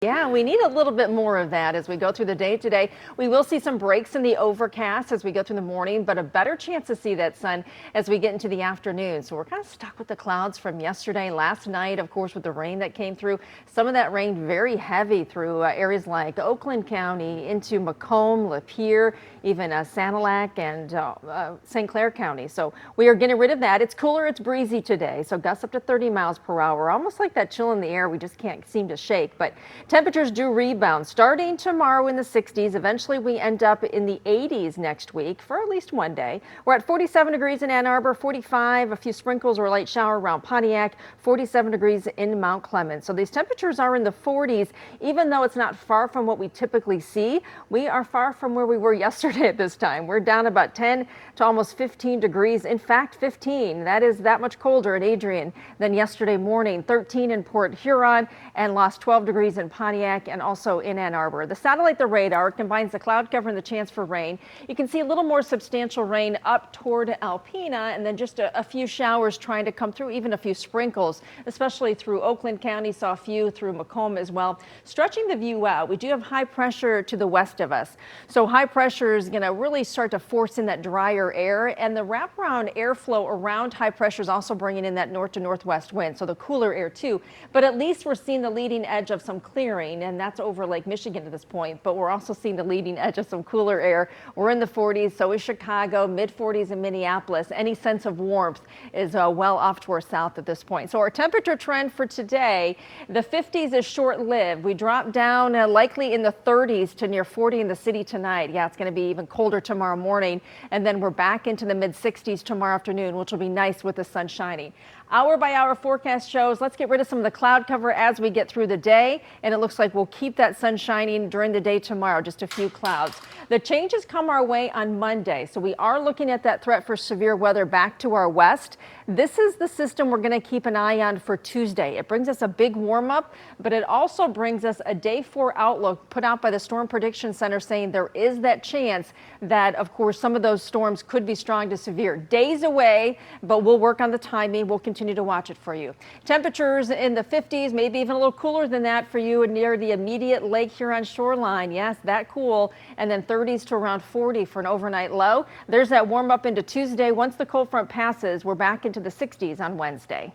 Yeah, we need a little bit more of that as we go through the day today. We will see some breaks in the overcast as we go through the morning, but a better chance to see that sun as we get into the afternoon. So we're kind of stuck with the clouds from yesterday, last night, of course, with the rain that came through. Some of that rain very heavy through areas like Oakland County into Macomb, Lapeer, even Sanilac and St. Clair County. So we are getting rid of that. It's cooler, it's breezy today. So gusts up to 30 miles per hour, almost like that chill in the air we just can't seem to shake. But temperatures do rebound starting tomorrow in the 60s. Eventually we end up in the 80s next week for at least one day. We're at 47 degrees in Ann Arbor, 45, a few sprinkles or a light shower around Pontiac, 47 degrees in Mount Clemens. So these temperatures are in the 40s, even though it's not far from what we typically see. We are far from where we were yesterday at this time. We're down about 10 to almost 15 degrees. In fact, 15. That is that much colder in Adrian than yesterday morning. 13 in Port Huron and lost 12 degrees in Pontiac and also in Ann Arbor. The satellite, the radar, combines the cloud cover and the chance for rain. You can see a little more substantial rain up toward Alpena and then just a few showers trying to come through, even a few sprinkles, especially through Oakland County. Saw a few through Macomb as well. Stretching the view out, we do have high pressure to the west of us. So high pressure is going to really start to force in that drier air, and the wraparound airflow around high pressure is also bringing in that north to northwest wind. So the cooler air too, but at least we're seeing the leading edge of some clearing, and that's over Lake Michigan at this point, but we're also seeing the leading edge of some cooler air. We're in the 40s, so is Chicago, mid 40s in Minneapolis. Any sense of warmth is well off to our south at this point. So our temperature trend for today, the 50s is short-lived. We drop down likely in the 30s to near 40 in the city tonight. Yeah, it's going to be even colder tomorrow morning, and then we're back into the mid 60s tomorrow afternoon, which will be nice with the sun shining. Hour by hour forecast shows let's get rid of some of the cloud cover as we get through the day, and it looks like we'll keep that sun shining during the day tomorrow, just a few clouds. The changes come our way on Monday, so we are looking at that threat for severe weather back to our west. This is the system we're going to keep an eye on for Tuesday. It brings us a big warm up, but it also brings us a day 4 outlook put out by the Storm Prediction Center saying there is that chance that, of course, some of those storms could be strong to severe. Days away, but we'll work on the timing. We'll continue to watch it for you. Temperatures in the 50s, maybe even a little cooler than that for you near the immediate Lake Huron shoreline. Yes, that cool. And then 30s to around 40 for an overnight low. There's that warm up into Tuesday. Once the cold front passes, we're back into the 60s on Wednesday.